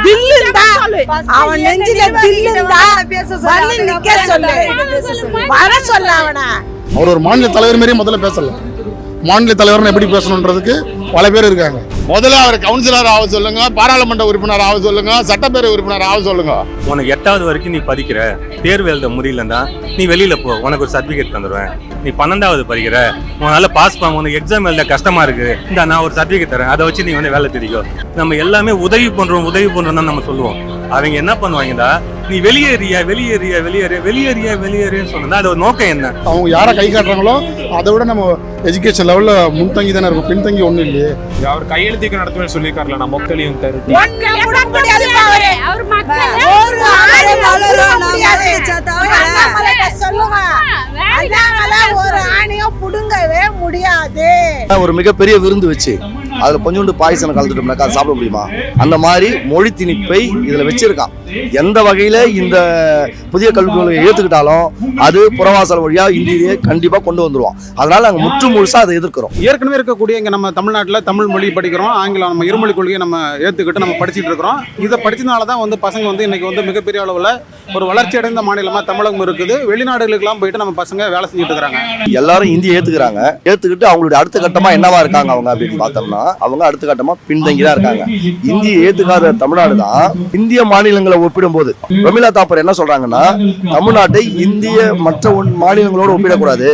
தில்லுண்டா அவன் நெஞ்சில தில்லுண்டா வந்து நிக்க சொல்லு, வர சொல்ல அவனை. அவர் ஒரு மாநில தலைவர் மாரியே முதல்ல பேசலாம். மாநில தலைவர்னு எப்படி பேசணுன்றதுக்கு பல பேர் இருக்காங்க. முதல்ல அவர் கவுன்சிலர் ஆக சொல்லுங்க, பாராளுமன்ற உறுப்பினர் ஆக சொல்லுங்க, சட்டப்பேரவை உறுப்பினர் ஆக சொல்லுங்க. உனக்கு 8வது வரைக்கும் நீ படிக்கிற, தேர்வு எழுத முடியலன்னா நீ வெளியில போ, உனக்கு ஒரு சர்டிபிகேட் தந்துடுவேன். நீ 12வது படிக்கிற, உன்னால பாஸ் பண்ண, உனக்கு எக்ஸாம் எழுத கஷ்டமா இருக்கு, இந்த நான் ஒரு சர்டிபிகேட் தரேன், அதை வச்சு நீ வந்து வேலை தெரியும். நம்ம எல்லாமே உதவி பண்றோம் தான் நம்ம சொல்லுவோம். அவங்க என்ன பண்ணுவாங்கடா, நீ வெளியேறியா சொன்னா அது ஒரு நோக்கம் என்ன? அவங்க யாரை கை காட்டுறாங்களோ அதை விட நம்ம எஜுகேஷன் லெவல்ல முன்தங்கி தானே இருக்கும், பின்தங்கி ஒண்ணும் இல்லையே. அவர் கையெழுத்திக்க நடத்துவேன்னு சொல்லியிருக்காருல, நான் மக்களையும் தருட்டி ஒரு ஆணையும் புடுங்கவே முடியாது. ஒரு மிகப்பெரிய விருந்து வச்சு அதுல கொஞ்சோண்டு பாயசம் கலந்துட்டோம்னாக்கா அதை சாப்பிட முடியுமா? அந்த மாதிரி மொழி திணிப்பை இதுல வச்சிருக்கான். எந்த வகையில இந்த புதிய கல்விக் கொள்கையை ஏத்துக்கிட்டாலும் அது புறவாசல் வழியா இந்தியிலேயே கண்டிப்பா கொண்டு வந்துருவோம். அதனால நாங்க முற்று முழுசா அதை எதிர்க்கிறோம். ஏற்கனவே இருக்கக்கூடிய இங்க நம்ம தமிழ்நாட்டில் தமிழ் மொழி படிக்கிறோம், ஆங்கிலம் நம்ம இருமொழி கொள்கையை நம்ம ஏத்துக்கிட்டு நம்ம படிச்சுட்டு இருக்கிறோம். இதை படிச்சதுனாலதான் வந்து பசங்க வந்து இன்னைக்கு வந்து மிகப்பெரிய அளவுல ஒரு வளர்ச்சி அடைந்த மாநிலமா தமிழகம் இருக்குது. வெளிநாடுகளுக்கெல்லாம் போயிட்டு நம்ம பசங்க வேலை செஞ்சுட்டு இருக்காங்க. எல்லாரும் இந்தியை ஏத்துக்கிறாங்க. ஏத்துக்கிட்டு அவங்களுடைய அடுத்த கட்டமா என்னவா இருக்காங்க அவங்க அப்படின்னு பார்த்தோம்னா, அவங்க அடுத்த கட்டமா பின்தங்கி தான் இருக்காங்க. இந்தியை ஏத்துக்காத தமிழ்நாடு தான் இந்திய மாநிலங்களை ஒப்பிடும் போது ரமீலா தாப்பர் என்ன சொல்றாங்கன்னா, தமிழ்நாட்டை இந்திய மற்ற மாநிலங்களோடு ஒப்பிடக்கூடாது,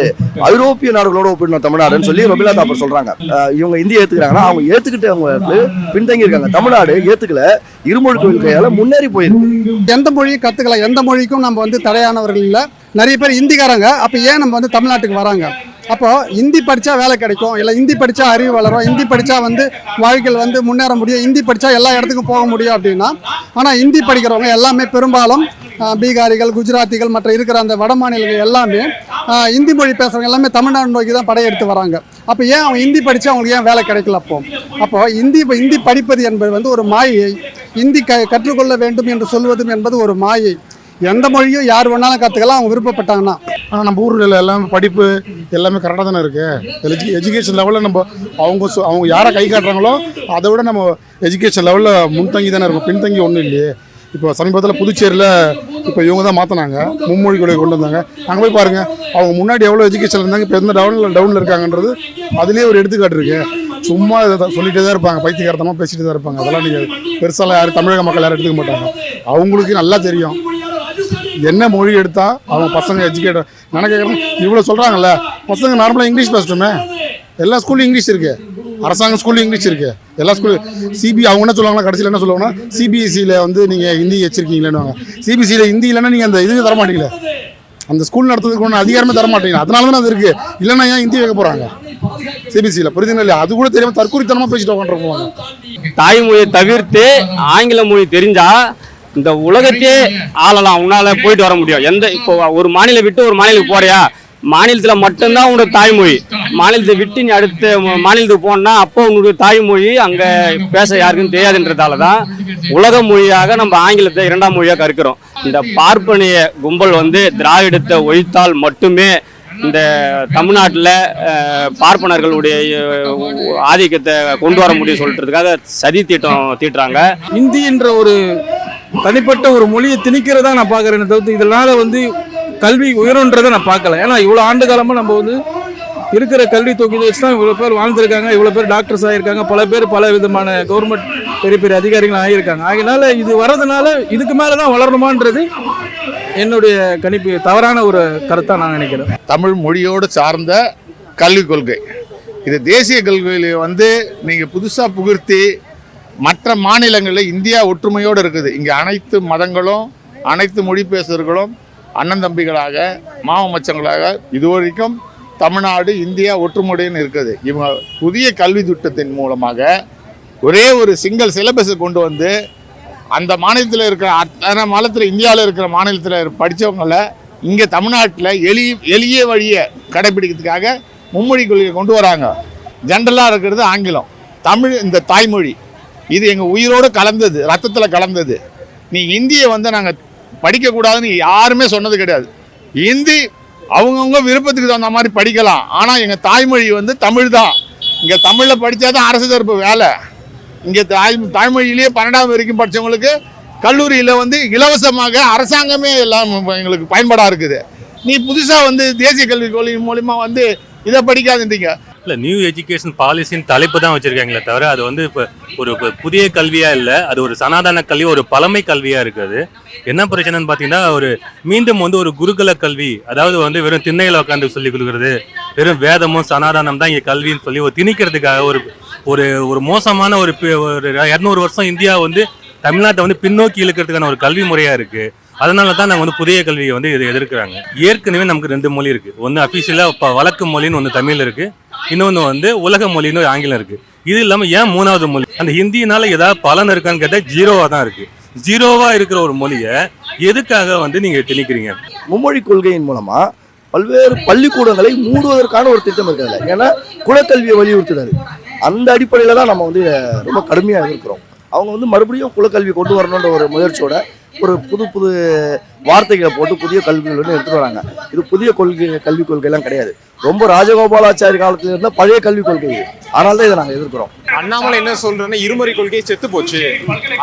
ஐரோப்பிய நாடுகளோட ஒப்பிடணும் தமிழ்நாடுன்னு சொல்லி ரமீலா தாப்பர் சொல்றாங்க. இவங்க இந்தியை ஏத்துக்கிறாங்கன்னா அவங்க ஏத்துக்கிட்டு அவங்க பின்தங்கி இருக்காங்க. தமிழ்நாடு ஏத்துக்கல, இருமொழி கொள்கையால முன்னேறி போயிருக்கு. எந்த மொழியை கத்துக்கலாம், எந்த மொழிக்கும் நம்ம வந்து தடையானவர்கள் இல்லை. நிறைய பேர் இந்திக்காரங்க. அப்போ ஏன் நம்ம வந்து தமிழ்நாட்டுக்கு வராங்க? அப்போ ஹிந்தி படித்தா வேலை கிடைக்கும், இல்லை ஹிந்தி படித்தா அறிவு வளரும், ஹிந்தி படித்தா வந்து வாழ்க்கையில் வந்து முன்னேற முடியும், ஹிந்தி படித்தா எல்லா இடத்துக்கும் போக முடியும் அப்படின்னா. ஆனால் ஹிந்தி படிக்கிறவங்க எல்லாமே பெரும்பாலும் பீகாரிகள், குஜராத்திகள், மற்ற இருக்கிற அந்த வட மாநிலங்கள் எல்லாமே ஹிந்தி மொழி பேசுகிறவங்க எல்லாமே தமிழ்நாடு நோக்கி தான் படையெடுத்து வராங்க. அப்போ ஏன் அவங்க ஹிந்தி படித்தா அவங்களுக்கு ஏன் வேலை கிடைக்கல? அப்போ ஹிந்தி படிப்பது என்பது வந்து ஒரு மாயை. ஹிந்தி கற்றுக்கொள்ள வேண்டும் என்று சொல்வதும் என்பது ஒரு மாயை. எந்த மொழியும் யார் வேணாலும் கற்றுக்கலாம் அவங்க விருப்பப்பட்டாங்கன்னா. ஆனால் நம்ம ஊரில் எல்லாமே படிப்பு எல்லாமே கரெக்டாக தானே இருக்குது. எஜுகேஷன் லெவலில் நம்ம அவங்க யாரை கை காட்டுறாங்களோ அதை விட நம்ம எஜுகேஷன் லெவலில் முன்தங்கி தானே இருக்கும், பின்தங்கி ஒன்றும் இல்லையே. இப்போ சமீபத்தில் புதுச்சேரியில் இப்போ இவங்க தான் மாற்றினாங்க, மும்மொழி கொள்கை கொண்டு வந்தாங்க. அங்கே போய் பாருங்கள், அவங்க முன்னாடி எவ்வளோ எஜுகேஷன் இருந்தாங்க, இப்போ எந்த டவுனில் இருக்காங்கன்றது அதுலேயே ஒரு எடுத்துக்காட்டு இருக்குது. சும்மா இதை சொல்லிகிட்டே தான் இருப்பாங்க, பைத்தியகாரத்தமாக பேசிகிட்டு தான் இருப்பாங்க. அதெல்லாம் நீங்கள் பெருசாலாம் யாரும் தமிழக மக்கள் யாரும் எடுத்துக்க மாட்டாங்க. அவங்களுக்கு நல்லா தெரியும் என்ன மொழி எடுத்தால் அவங்க பசங்க எஜுகேட்டர். நான் கேட்குறேன், இவ்வளோ சொல்கிறாங்கல்ல, பசங்க நார்மலாக இங்கிலீஷ் பேசட்டுமே. எல்லா ஸ்கூல்லையும் இங்கிலீஷ் இருக்குது, அரசாங்க ஸ்கூல்லையும் இங்கிலீஷ் இருக்குது, எல்லா ஸ்கூலும். அவங்க என்ன சொல்லுவாங்கன்னா, கடைசியில் என்ன சொல்லுவாங்கன்னா, சிபிஎஸ்சியில் வந்து நீங்கள் ஹிந்தி வச்சிருக்கீங்களேன்னு. சிபிஎஸ்சியில் ஹிந்தி இல்லைன்னா நீங்கள் அந்த இதுக்கு தரமாட்டீங்களே, அந்த ஸ்கூல் நடத்துறதுக்கு ஒன்று அதிகாரமே தரமாட்டீங்க. அதனால தானே அது இருக்குது. இல்லைன்னா ஏன் ஹிந்தி வைக்க போகிறாங்க சிபிஎஸ்சியில்? புரியுதுங்களா இல்லையா? அது கூட தெரியாமல் தற்கொலைத்தனமாக பேசிட்டு உட்காந்துருப்பாங்க. தாய்மொழியை தவிர்த்து ஆங்கில மொழி தெரிஞ்சா இந்த உலகத்தையே ஆளலாம், உன்னால போயிட்டு வர முடியும். இப்போ ஒரு மாநிலம் விட்டு ஒரு மாநிலத்துக்கு போறியா, மாநிலத்துல மட்டும்தான் உன்னோட தாய்மொழி. மாநிலத்தை விட்டு நீ அடுத்த மாநிலத்துக்கு போனா அப்போ உன்னுடைய தாய்மொழி அங்க பேச யாருக்குன்னு தெரியாதுன்றதாலதான் உலக மொழியாக நம்ம ஆங்கிலத்தை 2ஆம் மொழியாக கற்கிறோம். இந்த பார்ப்பனிய கும்பல் வந்து திராவிடத்தை ஒழித்தால் மட்டுமே இந்த தமிழ்நாட்டில் பார்ப்பனர்களுடைய ஆதிக்கத்தை கொண்டு வர முடியும் சொல்றதுக்காக சதி திட்டம் தீட்டுறாங்க. இந்தி என்ற ஒரு தனிப்பட்ட ஒரு மொழியை திணிக்கிறதா நான் பார்க்குறேன் தவிர்த்து இதனால வந்து கல்வி உயரும்ன்றதை நான் பார்க்கல. ஏன்னா இவ்வளோ ஆண்டு காலமாக நம்ம வந்து இருக்கிற கல்வி தொகுதி வச்சு தான் இவ்வளோ பேர் வாழ்ந்துருக்காங்க, இவ்வளோ பேர் டாக்டர்ஸ் ஆகியிருக்காங்க, பல பேர் பல விதமான கவர்மெண்ட் பெரிய பெரிய அதிகாரிகள் ஆகியிருக்காங்க. அதனால இது வரதுனால இதுக்கு மேலே தான் வளரணுமான்றது என்னுடைய கணிப்பு தவறான ஒரு கருத்தாக நான் நினைக்கிறேன். தமிழ் மொழியோடு சார்ந்த கல்விக் கொள்கை இது தேசிய கல்வியில் வந்து நீங்கள் புதுசாக புகுத்தி மற்ற மாநிலங்களில் இந்தியா ஒற்றுமையோடு இருக்குது. இங்கே அனைத்து மதங்களும் அனைத்து மொழி பேசுகிறவர்களும் அண்ணன் தம்பிகளாக மாமச்சங்களாக இதுவரைக்கும் தமிழ்நாடு இந்தியா ஒற்றுமையுடன் இருக்குது. இவங்க புதிய கல்வி திட்டத்தின் மூலமாக ஒரே ஒரு சிங்கிள் சிலபஸை கொண்டு வந்து அந்த மாநிலத்தில் இருக்கிற அத்தனை மாநிலத்தில் இந்தியாவில் இருக்கிற மாநிலத்தில் படித்தவங்களை இங்கே தமிழ்நாட்டில் எளிய வழியை கடைபிடிக்கிறதுக்காக மும்மொழி கொள்கையை கொண்டு வராங்க. ஜென்ரலாக இருக்கிறது ஆங்கிலம், தமிழ் இந்த தாய்மொழி இது எங்கள் உயிரோடு கலந்தது, ரத்தத்தில் கலந்தது. நீ இந்தியை வந்து நாங்கள் படிக்கக்கூடாதுன்னு யாருமே சொன்னது கிடையாது. ஹிந்தி அவங்கவுங்க விருப்பத்துக்கு தகுந்த மாதிரி படிக்கலாம், ஆனால் எங்கள் தாய்மொழி வந்து தமிழ் தான். இங்கே தமிழில் படித்தா தான் அரசு தரப்பு வேலை. இங்கே தாய்மொழியிலேயே 12ஆம் வரைக்கும் படித்தவங்களுக்கு கல்லூரியில் வந்து இலவசமாக அரசாங்கமே எல்லாம் எங்களுக்கு பயன்பாடாக இருக்குது. நீ புதுசாக வந்து தேசிய கல்விக் கொள்கை மூலிமா வந்து இதை படிக்காதுன்றீங்க. இல்லை, நியூ எஜுகேஷன் பாலிசின்னு தலைப்பு தான் வச்சுருக்காங்களே தவிர அது வந்து இப்போ ஒரு புதிய கல்வியாக இல்லை, அது ஒரு சனாதன கல்வி, ஒரு பழமை கல்வியாக இருக்குது. என்ன பிரச்சனைன்னு பார்த்தீங்கன்னா மீண்டும் வந்து ஒரு குருகுல கல்வி, அதாவது வந்து வெறும் திண்ணையில் உட்காந்து சொல்லி கொடுக்குறது, வெறும் வேதமும் சனாதனம் தான் இங்கே கல்வின்னு சொல்லி ஒரு திணிக்கிறதுக்காக ஒரு ஒரு மோசமான ஒரு 200 வருஷம் இந்தியா வந்து தமிழ்நாட்டை வந்து பின்னோக்கி இழுக்கிறதுக்கான ஒரு கல்வி முறையாக இருக்குது. அதனால தான் நாங்கள் வந்து புதிய கல்வியை வந்து இதை எதிர்க்கிறாங்க. ஏற்கனவே நமக்கு 2 மொழி இருக்குது. ஒன்று அஃபீஷியலாக இப்போ வழக்கு மொழின்னு ஒன்று தமிழ் இருக்குது, இன்னொன்று வந்து உலக மொழின்னு ஆங்கிலம் இருக்குது. இது இல்லாமல் ஏன் 3வது மொழி? அந்த ஹிந்தினால ஏதாவது பலன் இருக்கான்னு கேட்டால் ஜீரோவாக தான் இருக்குது. ஜீரோவாக இருக்கிற ஒரு மொழியை எதுக்காக வந்து நீங்கள் திணிக்கிறீங்க? மும்மொழி கொள்கையின் மூலமா பல்வேறு பள்ளிக்கூடங்களை மூடுவதற்கான ஒரு திட்டம் இருக்கிறது. ஏன்னா குலக்கல்வியை வலியுறுத்துறாரு. அந்த அடிப்படையில் தான் நம்ம வந்து ரொம்ப கடுமையாக இருக்கிறோம். அவங்க வந்து மறுபடியும் குலக்கல்வி கொண்டு வரணுன்ற ஒரு முயற்சியோட ஒரு புது வார்த்தைகளை போட்டு புதிய கல்விகள் வந்து எடுத்துட்டு வராங்க. இது புதிய கல்விக் கொள்கைலாம் கிடையாது. ரொம்ப ராஜகோபாலாச்சாரி காலத்துல இருந்த பழைய கல்விக் கொள்கை. அதனால தான் இதை நாங்கள் எதிர்க்கிறோம். அண்ணாமலை என்ன சொல்றேன்னா இருமொழி கொள்கை செத்து போச்சு,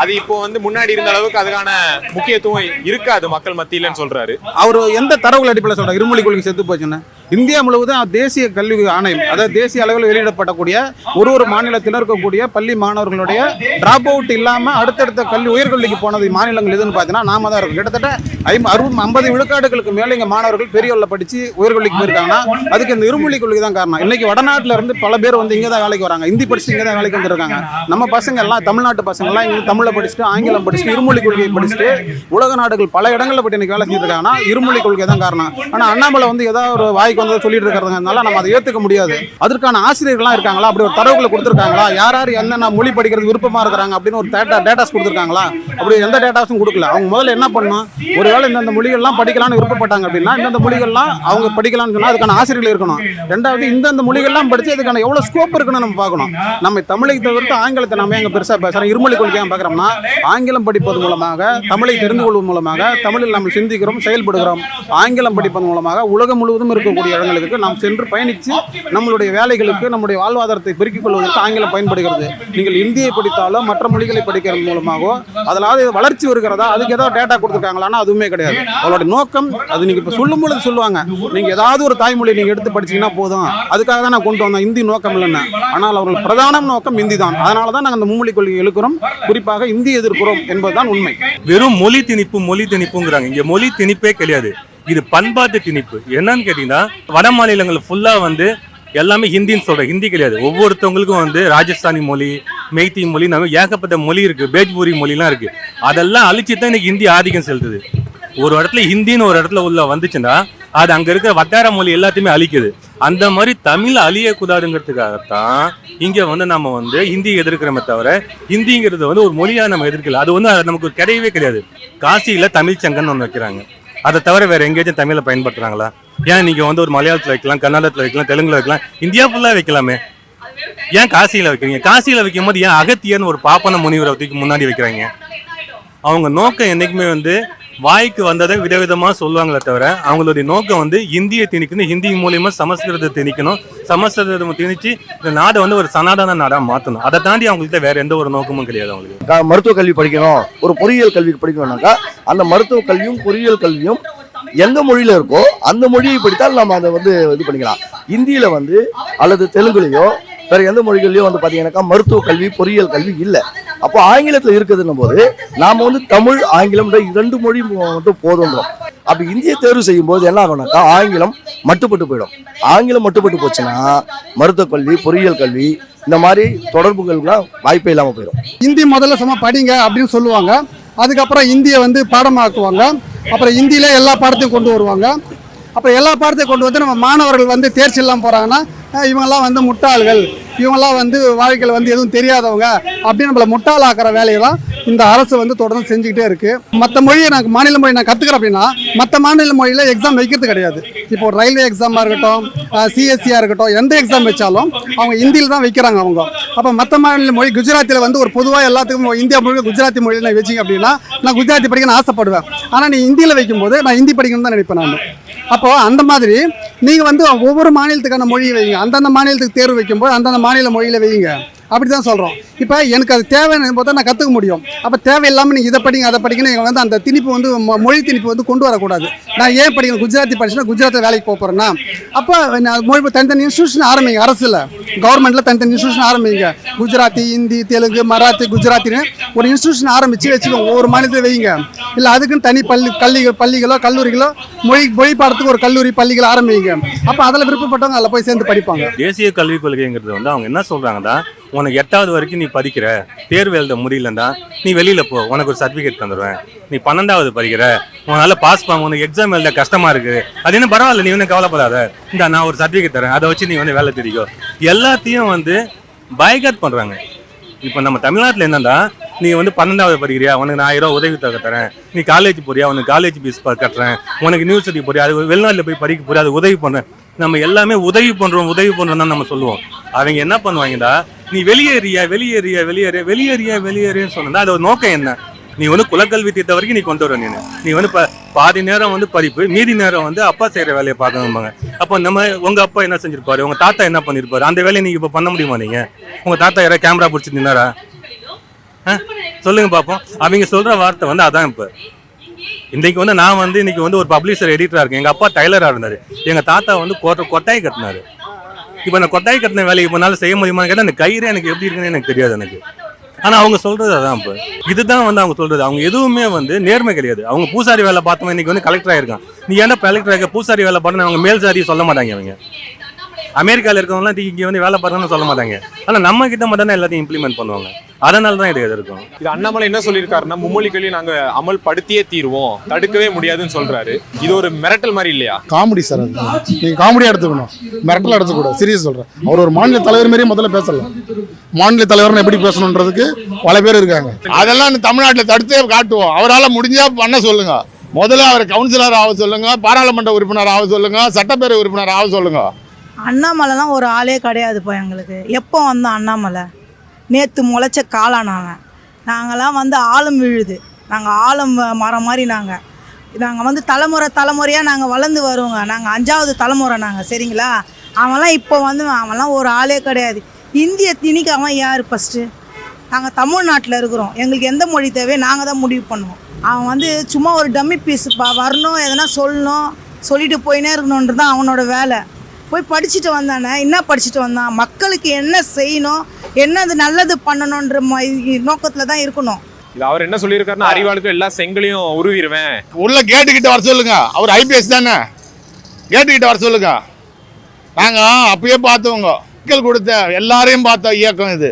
அது இப்போ வந்து முன்னாடி இருந்த அளவுக்கு அதுக்கான முக்கியத்துவம் இருக்காது மக்கள் மத்தியிலன்னு சொல்றாரு. அவர் எந்த தரவுகள் அடிப்படையில் சொல்றாரு இருமொழி கொள்கை செத்து போச்சுன்னு? இந்தியா முழுவதும் தேசிய கல்வி ஆணையம், அதாவது தேசிய அளவில் வெளியிடப்படக்கூடிய ஒரு மாநிலத்தில் இருக்கக்கூடிய பள்ளி மாணவர்களுடைய டிராப் அவுட் இல்லாமல் அடுத்தடுத்த உயர்கல்விக்கு போனது மாநிலங்கள் எதுன்னு பார்த்தீங்கன்னா நாம தான் இருக்கும். கிட்டத்தட்ட 50 விழுக்காடுகளுக்கு மேலே இங்கே மாணவர்கள் பெரியவர்களை படித்து உயர்கல்விக்கு போயிருக்காங்கன்னா அதுக்கு இந்த இருமொழி கொள்கை தான் காரணம். இன்னைக்கு வடநாட்டில் இருந்து பல பேர் வந்து இங்கே தான் வேலைக்கு வராங்க, ஹிந்தி படிச்சுட்டு இங்கே தான் வேலைக்கு வந்துருக்காங்க. நம்ம பசங்க எல்லாம் தமிழ்நாட்டு பசங்க எல்லாம் இங்கே தமிழை படிச்சுட்டு ஆங்கிலம் படிச்சுட்டு இருமொழி கொள்கையை படிச்சுட்டு உலக நாடுகள் பல இடங்களில் போய் இன்னைக்கு வேலை செஞ்சுட்டு இருக்காங்கன்னா இருமொழி கொள்கை தான் காரணம். ஆனால் அண்ணாமலை வந்து ஏதாவது ஒரு வாய்க்கு வந்து சொல்லிட்டு இருக்கிறதுனால நம்ம அதை ஏற்றுக்க முடியாது. அதற்கான ஆசிரியர்கள்லாம் இருக்காங்களா? அப்படி ஒரு தரவுகளை கொடுத்துருக்காங்களா? யார் என்னென்ன மொழி படிக்கிறது விருப்பமா இருக்கிறாங்க அப்படின்னு ஒரு டேட்டாஸ் கொடுத்துருக்காங்களா? அப்படி எந்த டேட்டாஸும் கொடுக்கல. அவங்க முதல்ல என்ன பண்ணணும், ஒருவேளை இந்த மொழிகள்லாம் படிக்கலாம்னு விருப்பப்பட்டாங்க அப்படின்னா இந்த மொழிகள்லாம் அவங்க படிக்கலாம்னு சொன்னா அதுக்கான ஆசிரியர்கள் இருக்கணும். ரெண்டாவது இந்த மொழிகள்லாம் படிச்சு அதுக்கான எவ்வளவு ஸ்கோப் இருக்குன்னு நம்ம பார்க்கணும். நம்ம தமிழை தவிர்த்து ஆங்கிலத்தை நம்ம எங்க பெருசா பேசுறோம், இருமொழி கொள்கையா பார்க்குறோம்னா ஆங்கிலம் படிப்பது மூலமாக தமிழை தெரிந்து கொள்வதன் மூலமாக தமிழில் நம்ம சிந்திக்கிறோம், செயல்படுகிறோம். ஆங்கிலம் படிப்பதன் மூலமாக உலகம் முழுவதும் இருக்கக்கூடிய இடங்களுக்கு நாம் சென்று பயணித்து நம்மளுடைய வேலைகளுக்கு நம்முடைய வாழ்வாதாரத்தை பெருக்கிக் கொள்வதற்கு ஆங்கிலம் பயன்படுகிறது. நீங்கள் இந்தியை படித்தாலோ மற்ற மொழிகளை படிக்கிறது மூலமாகவோ அதனால வளர்ச்சி வருகிறதா அதுக்கு ஏதாவது டேட்டா கொடுத்துருக்காங்களான்னா அதுவுமே கிடையாது. அவளுடைய நோக்கம் அது நீங்க இப்ப சொல்லும் பொழுது சொல்லுவாங்க, நீங்க ஏதாவது ஒரு தாய்மொழி நீங்க எடுத்து படிச்சீங்கன்னா போதும், அதுக்காக தான் நான் கொண்டு வந்தேன், இந்தி நோக்கம் இல்லைன்னு. ஆனால் அவர்கள் பிரதான நோக்கம் இந்தி தான். அதனால தான் நாங்கள் அந்த மும்மொழி கொள்கை எழுக்கிறோம், குறிப்பாக இந்தி எதிர்க்கிறோம் என்பதுதான் உண்மை. வெறும் மொழி திணிப்புங்கிறாங்க. இங்க மொழி திணிப்பே கிடையாது, இது பண்பாட்டு திணிப்பு. என்னன்னு கேட்டீங்கன்னா வட மாநிலங்கள் ஃபுல்லா வந்து எல்லாமே ஹிந்தின்னு சொல்றேன், ஹிந்தி கிடையாது. ஒவ்வொருத்தவங்களுக்கும் வந்து ராஜஸ்தானி மொழி, மெய்த்தி மொழி, நம்ம ஏகப்பட்ட மொழி இருக்கு, பேஜ்பூரி மொழிலாம் இருக்கு. அதெல்லாம் அழிச்சு தான் இன்னைக்கு ஹிந்தி ஆதிக்கம் செலுத்துது. ஒரு இடத்துல ஹிந்தின்னு ஒரு இடத்துல உள்ள வந்துச்சுன்னா அது அங்க இருக்கிற வட்டார மொழி எல்லாத்தையுமே அழிக்குது. அந்த மாதிரி தமிழ் அழியக்கூடாதுங்கிறதுக்காகத்தான் இங்க வந்து நம்ம வந்து ஹிந்தி எதிர்க்கிறோமே தவிர ஹிந்திங்கிறது வந்து ஒரு மொழியா நம்ம எதிர்க்கல. அது வந்து நமக்கு கிடையவே கிடையாது. காசியில தமிழ் சங்கம்னு ஒன்று வைக்கிறாங்க, அதை தவிர வேற எங்கேயாச்சும் தமிழை பயன்படுத்துறாங்களா? ஏன் நீங்க வந்து ஒரு மலையாளத்தில் வைக்கலாம், கன்னடத்தில் வைக்கலாம், தெலுங்குல வைக்கலாம், இந்தியா ஃபுல்லா வைக்கலாமே. ஏன் காசியில வைக்கிறீங்க? காசியில வைக்கும் போது ஏன் அகத்தியன்னு ஒரு பாப்பன முனிவரை தூக்கி முன்னாடி வைக்கிறாங்க? அவங்க நோக்கம் என்னைக்குமே வந்து வாய்க்கு வந்ததை விதவிதமா சொல்லுவாங்களே தவிர அவங்களுடைய நோக்கம் வந்து இந்தியை திணிக்கணும், ஹிந்தி மூலியமா சமஸ்கிருதத்தை திணிக்கணும், சமஸ்கிருதத்தை திணிச்சு இந்த நாடை வந்து ஒரு சனாதன நாடா மாற்றணும். அதை தாண்டி அவங்கள்ட்ட வேற எந்த ஒரு நோக்கமும் கிடையாது. அவங்களுக்கு மருத்துவ கல்வி படிக்கணும், ஒரு பொறியியல் கல்வி படிக்கணும்னாக்கா அந்த மருத்துவ கல்வியும் பொறியியல் கல்வியும் எந்த மொழியில இருக்கோ அந்த மொழியை படித்தால் நம்ம அதை வந்து இது பண்ணிக்கலாம். இந்தியில வந்து அல்லது தெலுங்குலையோ வேற எந்த மொழிகள்லையோ வந்து பார்த்தீங்கன்னாக்கா மருத்துவ கல்வி பொறியியல் கல்வி இல்லை. அப்போ ஆங்கிலத்தில் இருக்குதுன்னும் போது நாம் வந்து தமிழ் ஆங்கிலம் 2 மொழி மட்டும் போதுன்றோம். அப்படி இந்தியை தேர்வு செய்யும் போது என்ன ஆகும்னாக்கா ஆங்கிலம் மட்டுப்பட்டு போயிடும். ஆங்கிலம் மட்டுப்பட்டு போச்சுன்னா மருத்துவ கல்வி பொறியியல் கல்வி இந்த மாதிரி தொடர்புகள்லாம் வாய்ப்பே இல்லாமல் போயிடும். இந்தி முதல்ல சும்மா படிங்க அப்படின்னு சொல்லுவாங்க, அதுக்கப்புறம் இந்தியை வந்து பாடமாக்குவாங்க, அப்புறம் இந்தியில எல்லா பாடத்தையும் கொண்டு வருவாங்க. அப்புறம் எல்லா பாடத்தையும் கொண்டு வந்து நம்ம மாணவர்கள் வந்து தேர்ச்சி இல்லாமல் போகிறாங்கன்னா இவங்கெல்லாம் வந்து முட்டாள்கள், இவங்கெல்லாம் வந்து வாழ்க்கையில் வந்து எதுவும் தெரியாதவங்க அப்படின்னு நம்மளை முட்டாளாக்குற வேலையெல்லாம் இந்த அரசு வந்து தொடர்ந்து செஞ்சுக்கிட்டே இருக்கு. மற்ற மொழியை நான் மாநில மொழி நான் கற்றுக்கிறேன் அப்படின்னா மற்ற மாநில மொழியில் எக்ஸாம் வைக்கிறது கிடையாது. இப்போ ரயில்வே எக்ஸாமாக இருக்கட்டும், சிஎஸ்சியாக இருக்கட்டும், எந்த எக்ஸாம் வச்சாலும் அவங்க ஹிந்தியில் தான் வைக்கிறாங்க அவங்க. அப்போ மற்ற மாநில மொழி குஜராத்தில் வந்து ஒரு பொதுவாக எல்லாத்துக்கும் இந்தியா முழுக்க குஜராத்தி மொழியில் நான் வச்சிங்க அப்படின்னா நான் குஜராத்தி படிக்கணும்னு ஆசைப்படுவேன். ஆனால் நீ ஹிந்தியில் வைக்கும்போது நான் ஹிந்தி படிக்கணும்னு தான் நினைப்பேன் நான். அப்போது அந்த மாதிரி நீங்கள் வந்து ஒவ்வொரு மாநிலத்துக்கான மொழியை வைங்க, அந்தந்த மாநிலத்துக்கு தேர்வு வைக்கும்போது அந்தந்த மாநில மொழியில் வைங்க. அப்படி தான் சொல்கிறோம். இப்போ எனக்கு அது தேவைன்னு போது நான் கற்றுக்க முடியும். அப்போ தேவையில்லாமல் நீங்கள் இதை படிங்க அதை படிக்கணும் எங்களை வந்து அந்த திணிப்பு வந்து மொழி திணிப்பு வந்து கொண்டு வரக்கூடாது. நான் ஏன் படிக்கணும், குஜராத்தி படிச்சுன்னா குஜராத்தில் வேலைக்கு போக போகிறேன்னா, அப்போ மொழி தனித்தனி இன்ஸ்டியூஷன் ஆரம்பிங்க. அரசில் கவர்மெண்ட்டில் தனித்தனி இன்ஸ்டியூஷன் ஆரம்பிங்க. குஜராத்தி, ஹிந்தி, தெலுங்கு, மராத்தி, குஜராத்தின்னு ஒரு இன்ஸ்டியூஷன் ஆரம்பித்து வச்சுக்கோங்க. ஒவ்வொரு மாநிலத்தில் வைங்க. இல்லை அதுக்குன்னு தனி பள்ளிகளோ கல்லூரிகளோ மொழி பாடத்துக்கு ஒரு கல்லூரி பள்ளிகள் ஆரம்பிங்க. அப்போ அதில் விருப்பப்பட்டவங்க அதில் போய் சேர்ந்து படிப்பாங்க. தேசிய கல்விக் கொள்கைங்கிறது வந்து அவங்க என்ன சொல்றாங்கன்னா, உனக்கு 8வது வரைக்கும் நீ படிக்கிற, தேர்வு எழுத முடியலன்னா நீ வெளியில போ, உனக்கு ஒரு சர்டிஃபிகேட் தந்துடுவேன். நீ 12வது படிக்கிற, உன்னால பாஸ் பண்ண, உனக்கு எக்ஸாம் எழுத கஷ்டமா இருக்கு, அது என்ன பரவாயில்ல, நீ ஒன்றும் கவலைப்படாத, இந்த நான் ஒரு சர்டிஃபிகேட் தரேன், அதை வச்சு நீ வந்து வேலை தெரியும். எல்லாத்தையும் வந்து பைகாட் பண்றாங்க. இப்போ நம்ம தமிழ்நாட்டில் என்னன்னா, நீ வந்து 12வது படிக்கிறியா, உனக்கு நான் 1000 ரூபா உதவி தொகை தரேன், நீ காலேஜ் போறியா, உனக்கு காலேஜ் ஃபீஸ் கட்டுறேன், உனக்கு யூனிவர்சிட்டி போறியா, அது வெளிநாட்டில் போய் படிக்க போறியா, அது உதவி பண்ணுறேன். நம்ம எல்லாமே உதவி பண்றோம் தான் நம்ம சொல்லுவோம். அவங்க என்ன பண்ணுவாங்கடா, நீ வெளியேறிய சொன்னா அது ஒரு நோக்கம் என்ன? நீ வந்து குலக்கல்வி திட்டம் வரைக்கும் நீ கொண்டு வர, நீ வந்து பாதி நேரம் வந்து படிப்பு, மீதி நேரம் வந்து அப்பா செய்யற வேலையை பார்க்கணும்பாங்க. அப்போ உங்க அப்பா என்ன செஞ்சிருப்பாரு, உங்க தாத்தா என்ன பண்ணிருப்பாரு, அந்த வேலையை நீங்க இப்ப பண்ண முடியுமா? நீங்க உங்க தாத்தா யாராவது கேமரா பிடிச்சி நின்னாரா? சொல்லுங்க பாப்போம். அவங்க சொல்ற வார்த்தை வந்து அதான். இப்ப இன்னைக்கு வந்து நான் வந்து இன்னைக்கு வந்து ஒரு பப்ளிஷர் எடிட்டரா இருக்கேன். எங்க அப்பா டைலரா இருந்தாரு, எங்க தாத்தா வந்து கொட்டாய் கட்டினாரு. இப்ப நான் கொட்டாய் கட்டின வேலைக்கு போனாலும் செய்ய முடியுமான்னு கேட்டா அந்த கயிறு எனக்கு எப்படி இருக்குன்னு எனக்கு தெரியாது எனக்கு. ஆனா அவங்க சொல்றது அதான். இப்ப இதுதான் வந்து அவங்க சொல்றது. அவங்க எதுவுமே வந்து நேர்மை கிடையாது. அவங்க பூசாரி வேலை பார்த்தவங்க இன்னைக்கு வந்து கலெக்டர் ஆயிருக்கான். நீ ஏன்னா கலெக்டர் ஆக பூசாரி வேலை பண்ண அவங்க மேல் சாரியை சொல்ல மாட்டாங்க. அவங்க அமெரிக்காவில் இருக்கவங்கலாம் இங்கே வந்து வேலை பார்க்கணும்னு சொல்ல மாட்டாங்க. ஆனால் நம்ம கிட்ட மட்டும் தான் எல்லாத்தையும் இம்ப்ளிமெண்ட் பண்ணுவாங்க. அதனால தான் இது இருக்கும். இது அண்ணாமலை என்ன சொல்லியிருக்காருன்னா, மும்மொழி கல்வி நாங்க அமல்படுத்தியே தீருவோம், தடுக்கவே முடியாதுன்னு சொல்றாரு. இது ஒரு மிரட்டல் மாதிரி இல்லையா? Comedy sir. அது நீங்க காமெடியா எடுத்துக்கணும், மிரட்டல் எடுத்துக்கூடாது. சீரியஸ் சொல்றேன். அவர் ஒரு மாநில தலைவர் மாதிரியே முதல்ல பேசலாம். மாநில தலைவர்னு எப்படி பேசணுன்றதுக்கு பல பேர் இருக்காங்க. அதெல்லாம் தமிழ்நாட்டில் தடுத்தே காட்டுவோம். அவரால் முடிஞ்சா பண்ண சொல்லுங்க. முதல்ல அவர் கவுன்சிலர் ஆக சொல்லுங்க, பாராளுமன்ற உறுப்பினர் ஆக சொல்லுங்க, சட்டப்பேரவை உறுப்பினர் ஆக சொல்லுங்க. அண்ணாமலைலாம் ஒரு ஆளே கிடையாதுப்பா எங்களுக்கு. எப்போ வந்தோம் அண்ணாமலை? நேற்று முளைச்ச காளானாங்க. நாங்கள்லாம் வந்து ஆழம் விழுது, நாங்கள் ஆழம் மரம் மாதிரி. நாங்கள் வந்து தலைமுறையாக நாங்கள் வளர்ந்து வருவோங்க. நாங்கள் 5வது தலைமுறை நாங்கள், சரிங்களா? அவன்லாம் இப்போ வந்து அவன்லாம் ஒரு ஆளே கிடையாது. இந்திய திணிக்க அவன் யார் ஃபஸ்ட்டு? நாங்கள் தமிழ்நாட்டில் இருக்கிறோம், எங்களுக்கு எந்த மொழி தேவையோ நாங்கள் தான் முடிவு பண்ணுவோம். அவன் வந்து சும்மா ஒரு டம்மி பீஸ் வரணும், எதனா சொல்லணும், சொல்லிட்டு போயினே இருக்கணுன்றது தான் அவனோட வேலை. போய் படிச்சுட்டு வந்தானே, என்ன படிச்சுட்டு வந்தான்? மக்களுக்கு என்ன செய்யணும், என்னது நல்லது பண்ணணுன்ற நோக்கத்தில் தான் இருக்கணும். இது அவர் என்ன சொல்லியிருக்காருன்னா, அறிவாளுக்கு எல்லா செங்கலையும் உருவிடுவேன். உள்ள கேட்டுக்கிட்ட வர சொல்லுங்க. அவர் ஐபிஎஸ் தானே, கேட்டுக்கிட்ட வர சொல்லுங்க. நாங்கள் அப்பயே பார்த்தவங்க, மக்கள் கொடுத்த எல்லாரையும் பார்த்த இயக்கம் இது.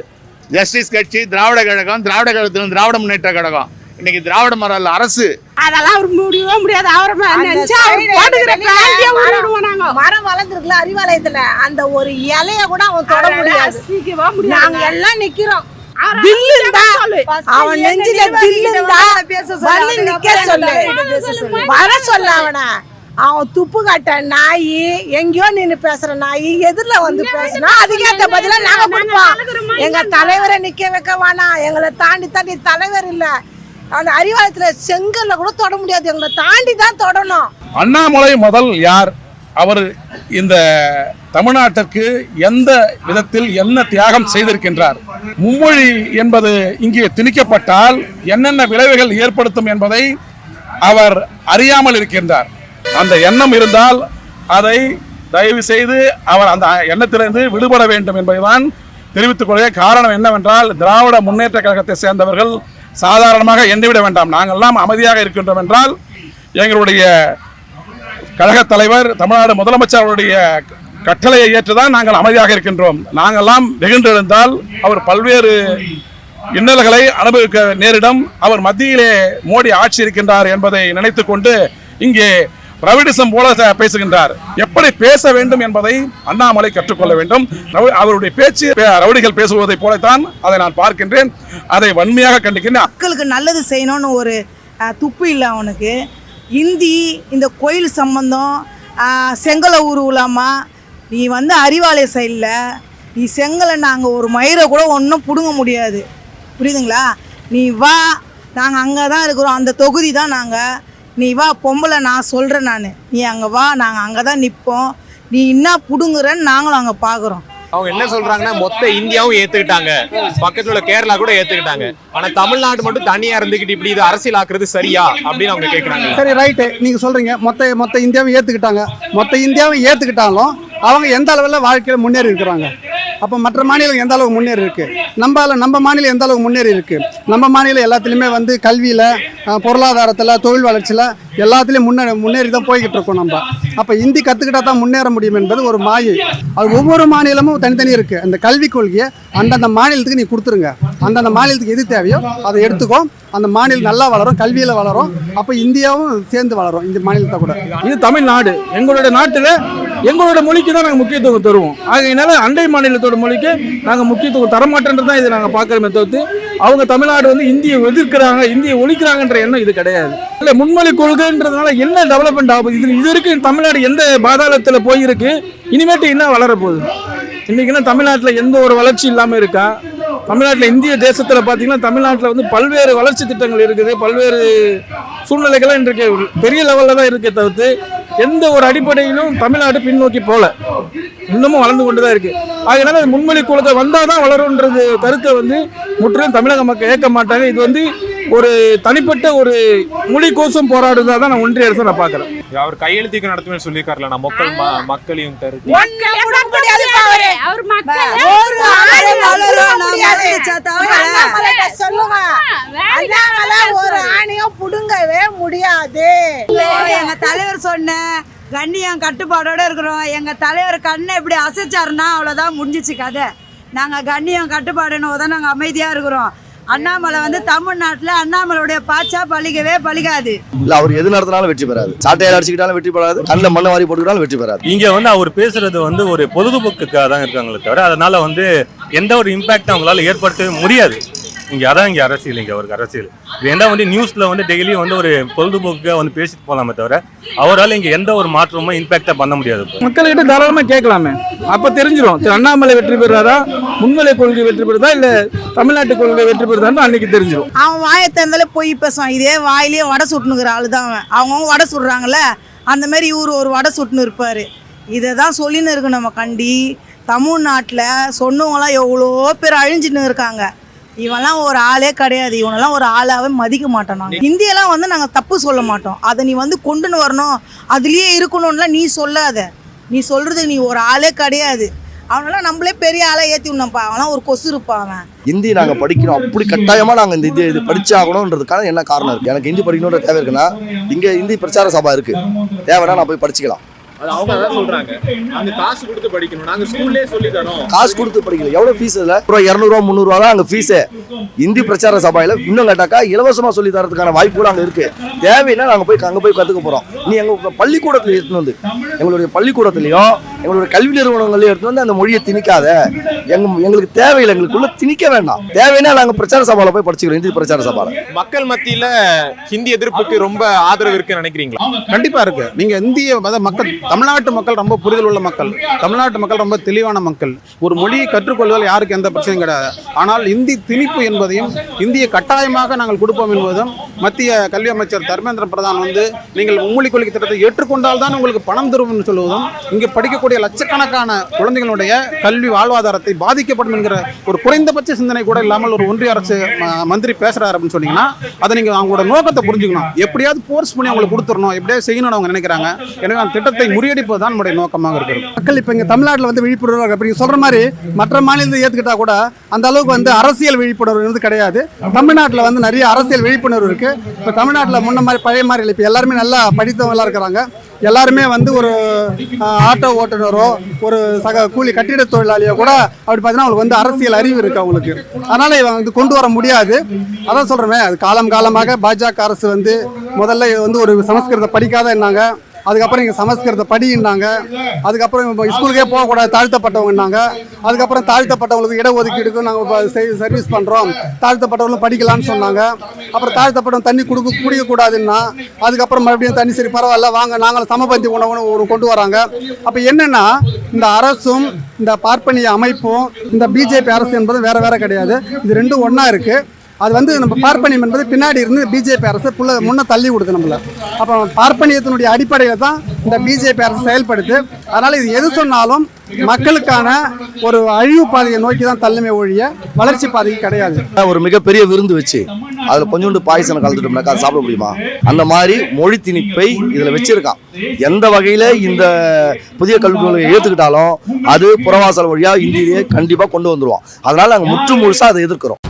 ஜஸ்டிஸ் கட்சி, திராவிட கழகம், திராவிட கழகத்தில் திராவிட முன்னேற்ற கழகம். இன்னைக்கு திராவிட மரல் அரசு. அதெல்லாம் அவர் முடியவே முடியாது. மரம் வளர்ந்துருக்குல அறிவாலயத்துல, அந்த ஒரு இலைய கூட அவன் தொட முடியாது. நாங்க எல்லாம் நிக்கிறோம். அவன் நெஞ்சில வர சொல்ல அவனை. அவன் துப்பு கட்ட நாய், எங்கேயோ நின்று பேசுற நாய் எதிரில வந்து பேசினா அதுக்கேற்ற பதிலா நாங்க கொடுப்போம். எங்க தலைவரை நிக்க வைக்க வேணாம். எங்களை தாண்டி தலைவர் இல்ல. அந்த அறிவாலயத்துல செங்கல்ல கூட தொட முடியாது, எங்களை தாண்டி தான் தொடணும். அண்ணாமலை முதல் யார்? அவர் இந்த தமிழ்நாட்டிற்கு எந்த விதத்தில் என்ன தியாகம் செய்திருக்கின்றார்? மும்மொழி என்பது இங்கே திணிக்கப்பட்டால் என்னென்ன விளைவுகள் ஏற்படுத்தும் என்பதை அவர் அறியாமல் இருக்கின்றார். அந்த எண்ணம் இருந்தால் அதை தயவு செய்து அவர் அந்த எண்ணத்திலிருந்து விடுபட வேண்டும் என்பதைதான் தெரிவித்துக் கொள்கிற. காரணம் என்னவென்றால், திராவிட முன்னேற்ற கழகத்தை சேர்ந்தவர்கள் சாதாரணமாக எண்ணிவிட வேண்டாம். நாங்கள்லாம் அமைதியாக இருக்கின்றோம் என்றால் எங்களுடைய கழக தலைவர், தமிழ்நாடு முதலமைச்சருடைய கட்டளையை ஏற்றுதான் நாங்கள் அமைதியாக இருக்கின்றோம். நாங்கள்லாம் வெகுண்டெழுந்தால் அவர் பல்வேறு இன்னல்களை அனுபவிக்க நேரிடம். அவர் மத்தியிலே மோடி ஆட்சி இருக்கின்றார் என்பதை நினைத்து கொண்டு இங்கே ரவுடிசம் போல பேசுகின்றார். எப்படி பேச வேண்டும் என்பதை அண்ணாமலை கற்றுக்கொள்ள வேண்டும். அவருடைய பேச்சு ரவுடிகள் பேசுவதை போலத்தான் அதை நான் பார்க்கின்றேன். அதை வன்மையாக கண்டிக்கின்றேன். மக்களுக்கு நல்லது செய்யணும்னு ஒரு துப்பு இல்லை அவனுக்கு. இந்தி, இந்த கோயில் சம்பந்தம், செங்கலை உருவலாமா? நீ வந்து அறிவாலய சைடில் நீ செங்கலை நாங்கள் ஒரு மயிரை கூட ஒன்றும் பிடுங்க முடியாது, புரியுதுங்களா? நீ வா, நாங்கள் அங்கே தான் இருக்கிறோம், அந்த தொகுதி தான் நாங்கள். நீ வா பொம்பளை, நான் சொல்கிறேன், நீ அங்கே வா, நாங்கள் அங்கே தான் நிற்போம். நீ என்ன பிடுங்குறன்னு நாங்களும் அங்கே பார்க்குறோம். அவங்க என்ன சொல்றாங்கன்னா மொத்த இந்தியாவும் ஏத்துக்கிட்டாங்க, பக்கத்துல உள்ள கேரளா கூட ஏத்துக்கிட்டாங்க, ஆனா தமிழ்நாடு மட்டும் தனியா இருந்துகிட்டு இப்படி இது அரசியல் ஆக்குறது சரியா அப்படின்னு அவங்க கேக்குறாங்க. சரி, ரைட்டு, நீங்க சொல்றீங்க மொத்த இந்தியாவும் ஏத்துக்கிட்டாங்க. மொத்த இந்தியாவும் ஏத்துக்கிட்டாலும் அவங்க எந்த அளவில் வாழ்க்கையில் முன்னேறி இருக்கிறாங்க? அப்போ மற்ற மாநிலம் எந்த அளவுக்கு முன்னேறி இருக்கு? நம்ம மாநிலம் எந்த அளவுக்கு முன்னேறி இருக்கு? நம்ம மாநிலம் எல்லாத்துலேயுமே வந்து கல்வியில், பொருளாதாரத்தில், தொழில் வளர்ச்சியில் எல்லாத்துலேயும் முன்னேறி தான் போய்கிட்டு இருக்கோம் நம்ம. அப்போ ஹிந்தி கற்றுக்கிட்டா தான் முன்னேற முடியும் என்பது ஒரு மாயை. அது ஒவ்வொரு மாநிலமும் தனித்தனி இருக்குது. அந்த கல்விக் கொள்கையை அந்தந்த மாநிலத்துக்கு நீ கொடுத்துருங்க. அந்தந்த மாநிலத்துக்கு எது தேவையோ அதை எடுத்துக்கோ. அந்த மாநிலம் நல்லா வளரும், கல்வியில் வளரும். அப்போ இந்தியாவும் சேர்ந்து வளரும், இந்த மாநிலத்தை கூட. இது தமிழ்நாடு, எங்களுடைய நாட்டில் எங்களோட மொழிக்கு தான் நாங்கள் முக்கியத்துவம் தருவோம். ஆகையினால அண்டை மாநிலத்தோட மொழிக்கு நாங்கள் முக்கியத்துவம் தரமாட்டேன்றது தான் இதை நாங்கள் பார்க்குறோமே தவிர்த்து அவங்க தமிழ்நாடு வந்து இந்தியை எதிர்க்கிறாங்க, இந்தியை ஒழிக்கிறாங்கன்ற எண்ணம் இது கிடையாது. இல்லை, முன்மொழி கொள்கைன்றதுனால என்ன டெவலப்மெண்ட் ஆகுது? இது வரைக்கும் தமிழ்நாடு எந்த பாதாளத்தில் போயிருக்கு, இனிமேட்டு என்ன வளரப்போகுது? இன்றைக்கினா தமிழ்நாட்டில் எந்த ஒரு வளர்ச்சி இல்லாமல் இருக்கா? தமிழ்நாட்டில் இந்திய தேசத்தில் பார்த்தீங்கன்னா தமிழ்நாட்டில் வந்து பல்வேறு வளர்ச்சி திட்டங்கள் இருக்குது, பல்வேறு சூழ்நிலைகள்லாம் இன்றைக்கு பெரிய லெவலில் தான் இருக்கே தவிர்த்து எந்த ஒரு அடிப்படையிலும் தமிழ்நாடு பின்னோக்கி போகல, இன்னமும் வளர்ந்து கொண்டு தான் இருக்குது. அதனால முன்மொழி கொள்கை வந்தால் தான் வளரும்ன்றது கருத்தை வந்து முற்றிலும் தமிழக மக்கள் ஏற்க மாட்டாங்க. இது வந்து ஒரு தனிப்பட்ட ஒரு மொழி கோசம் போராடுறதா தான் நான் ஒன்றிய அரசை நான் பார்க்குறேன். அவர் கையெழுத்திக்கு நடத்துவேன்னு சொல்லியிருக்காருல, நான் மக்களையும் கருத்து ஒரு ஆணையும் புடுங்கவே முடியாது. எங்க தலைவர் சொன்ன கண்ணியம் கட்டுப்பாடோட இருக்கிறோம். எங்க தலைவர் கண்ணை இப்படி அசைச்சாருன்னா அவ்வளவுதான் முடிஞ்சிச்சு கதை. நாங்க கண்ணியம் கட்டுப்பாடுன்னு தான் நாங்க அமைதியா இருக்கிறோம். அண்ணாமலை வந்து தமிழ்நாட்டுல அண்ணாமலையுடைய பாச்சா பழிக்காது. இல்ல, அவர் எது நடத்தினாலும் வெற்றி பெறாது. சாட்டையால் அடிச்சுக்கிட்டாலும் வெற்றி பெறாது, கண்ணில் மண்ணை வாரி போட்டுக்கிட்டாலும் வெற்றி பெறாது. இங்க வந்து அவர் பேசுறது வந்து ஒரு பொழுதுபோக்குக்காக தான் இருக்காங்களே தவிர அதனால வந்து எந்த ஒரு இம்பாக்ட் அவங்களால ஏற்படுத்தவே முடியாது. இங்கே அரசியல், இங்கே அவருக்கு அரசியல் இது என்ன வந்து நியூஸில் வந்து டெய்லியும் வந்து ஒரு பொழுதுபோக்குக்காக வந்து பேசிட்டு போகலாமே தவிர அவரால் இங்கே எந்த ஒரு மாற்றமும் இம்பாக்டாக பண்ண முடியாது. மக்கள்கிட்ட தாராளமாக கேட்கலாமே, அப்போ தெரிஞ்சிடும் அண்ணாமலை வெற்றி பெறாரா, முன்மொழி கொள்கை வெற்றி பெறுதா, இல்லை தமிழ்நாட்டு கொள்கை வெற்றி பெறுதான்னு அன்னைக்கு தெரிஞ்சிடும். அவன் வாயை திறந்தாலே போய் பேசுவான். இதே வாயிலேயே வடை சுட்டுனுக்கிற ஆளு தான் அவன். அவங்க வடை சுடுறாங்கல்ல, அந்த மாதிரி இவர் ஒரு வடை சுட்டுன்னு இருப்பார். இதை தான் சொல்லின்னு இருக்கு நம்ம கண்டி. தமிழ்நாட்டில் சொன்னவங்களாம் எவ்வளோ பேர் அழிஞ்சின்னு இருக்காங்க. இவெல்லாம் ஒரு ஆளே கிடையாது, இவனெல்லாம் ஒரு ஆளாவே மதிக்க மாட்டோம். நாங்கள் இந்தியெல்லாம் வந்து நாங்கள் தப்பு சொல்ல மாட்டோம். அதை நீ வந்து கொண்டுன்னு வரணும், அதுலேயே இருக்கணும்லாம் நீ சொல்லாத. நீ சொல்கிறது நீ ஒரு ஆளே கிடையாது. அவனெல்லாம் நம்மளே பெரிய ஆளாக ஏற்றி விடணும்ப்பா. அவன்லாம் ஒரு கொசு இருப்பான். அவன் ஹிந்தி நாங்கள் படிக்கணும், அப்படி கட்டாயமாக நாங்கள் இந்த இது படிச்சாகணுன்றதுக்கான என்ன காரணம் இருக்குது? எனக்கு ஹிந்தி படிக்கணுன்ற தேவை இருக்குன்னா இங்கே ஹிந்தி பிரச்சார சபா இருக்குது, தேவைன்னா நான் போய் படிச்சுக்கலாம். அது அவங்க தான் சொல்றாங்க, அந்த காசு கொடுத்து படிக்கணும், நாங்க ஸ்கூல்லேயே சொல்லி தரோம். காசு கொடுத்து படிக்கணும். எவ்வளோ ஃபீஸ்? இல்லை, 200 300 தான் அங்கே ஃபீஸு. இந்தி பிரச்சார சபையில் இன்னும் கேட்டாக்கா இலவசமாக சொல்லி தரதுக்கான வாய்ப்பு கூட அங்கே இருக்குது. தேவைன்னா நாங்கள் அங்கே போய் கற்றுக்க போகிறோம். நீ எங்கள் பள்ளிக்கூடத்தில் எடுத்துன்னு வந்து, எங்களுடைய பள்ளிக்கூடத்துலையும் எங்களுடைய கல்வி நிறுவனங்களையும் எடுத்துன்னு வந்து அந்த மொழியை திணிக்காத. எங்களுக்கு தேவையில்லை, எங்களுக்குள்ள திணிக்க வேண்டாம். தேவைன்னா நாங்கள் பிரச்சார சபாவில் போய் படிச்சுக்கிறோம். இந்தி பிரச்சார சபாவில் மக்கள் மத்தியில் ஹிந்தி எதிர்ப்புக்கு ரொம்ப ஆதரவு இருக்குன்னு நினைக்கிறீங்களா? கண்டிப்பாக இருக்குது. நீங்கள் இந்திய மக்கள், தமிழ்நாட்டு மக்கள் ரொம்ப புரிதல் உள்ள மக்கள், தமிழ்நாட்டு மக்கள் ரொம்ப தெளிவான மக்கள். ஒரு மொழியை கற்றுக்கொள்வதில் யாருக்கு எந்த பிரச்சனையும் கிடையாது. ஆனால் இந்தி திணிப்பு என்பதையும் இந்திய கட்டாயமாக நாங்கள் கொடுப்போம் என்பதும் மத்திய கல்வி அமைச்சர் தர்மேந்திர பிரதான் வந்து நீங்கள் மும்மொழி கொள்கை திட்டத்தை ஏற்றுக்கொண்டால் தான் உங்களுக்கு பணம் தரும் என்று சொல்வதும், இங்கே படிக்கக்கூடிய லட்சக்கணக்கான குழந்தைகளுடைய கல்வி வாழ்வாதாரத்தை பாதிக்கப்படும் என்கிற ஒரு குறைந்தபட்ச சிந்தனை கூட இல்லாமல் ஒரு ஒன்றிய அரசு மந்திரி பேசுறாரு அப்படின்னு சொன்னீங்கன்னா அதை நீங்கள் அவங்களோட நோக்கத்தை புரிஞ்சுக்கணும். எப்படியாவது போர்ஸ் பண்ணி அவங்களுக்கு கொடுத்துடணும், எப்படியாவது செய்யணும்னு அவங்க நினைக்கிறாங்க. எனவே அந்த திட்டத்தை முறியடிப்பது தான் நம்முடைய நோக்கமாக இருக்கிறது. மக்கள் இப்போ இங்கே தமிழ்நாட்டில் வந்து விழிப்புணர்வு அப்படி சொல்கிற மாதிரி மற்ற மாநிலத்தை ஏற்றுக்கிட்டா கூட அந்த அளவுக்கு வந்து அரசியல் விழிப்புணர்வு கிடையாது. தமிழ்நாட்டில் வந்து நிறைய அரசியல் விழிப்புணர்வு இருக்குது. இப்போ தமிழ்நாட்டில் முன்ன மாதிரி பழைய மாதிரி இல்லை. இப்போ எல்லாருமே நல்லா படித்தவங்களாக இருக்கிறாங்க. எல்லாருமே வந்து ஒரு ஆட்டோ ஓட்டுநரோ ஒரு கூலி கட்டிட தொழிலாளியோ கூட அப்படி பார்த்தீங்கன்னா அவங்களுக்கு வந்து அரசியல் அறிவு இருக்குது அவங்களுக்கு. அதனால் இவங்க வந்து கொண்டு வர முடியாது. அதான் சொல்கிறேன், அது காலமாக பாஜக அரசு வந்து முதல்ல வந்து ஒரு சமஸ்கிருதத்தை படிக்காத என்னாங்க, அதுக்கப்புறம் இங்கே சமஸ்கிருதத்தை படின்னாங்க, அதுக்கப்புறம் இப்போ ஸ்கூலுக்கே போகக்கூடாது தாழ்த்தப்பட்டவங்கன்னாங்க, அதுக்கப்புறம் தாழ்த்தப்பட்டவங்களுக்கு இடஒதுக்கீடுக்கும் நாங்கள் சர்வீஸ் பண்ணுறோம், தாழ்த்தப்பட்டவங்களும் படிக்கலான்னு சொன்னாங்க. அப்புறம் தாழ்த்தப்பட்டவங்க தண்ணி குடிக்கக்கூடாதுன்னா அதுக்கப்புறம் மறுபடியும் தண்ணி சரி பரவாயில்ல வாங்க நாங்களும் சமபந்தி உணவுன்னு கொண்டு வராங்க. அப்போ என்னென்னா இந்த அரசும் இந்த பார்ப்பனிய அமைப்பும் இந்த பிஜேபி அரசு என்பது வேறு கிடையாது. இது ரெண்டும் ஒன்றா இருக்குது. அது வந்து நம்ம பார்ப்பனியம் என்பது பின்னாடி இருந்து பிஜேபி அரசு முன்ன தள்ளி கொடுத்து நம்மள. அப்போ பார்ப்பனியத்தினுடைய அடிப்படையில் தான் இந்த பிஜேபி அரசு செயல்படுது. அதனால் இது எது சொன்னாலும் மக்களுக்கான ஒரு அழிவு பாதையை நோக்கி தான் தள்ளுமே ஒழிய வளர்ச்சி பாதைக்கு கிடையாது. ஒரு மிகப்பெரிய விருந்து வச்சு அதில் கொஞ்சோண்டு பாயசம் கலந்துட்டோம்னாக்கா அதை சாப்பிட முடியுமா? அந்த மாதிரி மொழி திணிப்பை இதில் வச்சிருக்கான். எந்த வகையில் இந்த புதிய கல்விக் கொள்கையை ஏற்றுக்கிட்டாலும் அது புறவாசல் வழியாக இந்தியிலேயே கண்டிப்பாக கொண்டு வந்துருவோம். அதனால் நாங்கள் முற்று முழுசாக அதை எதிர்க்கிறோம்.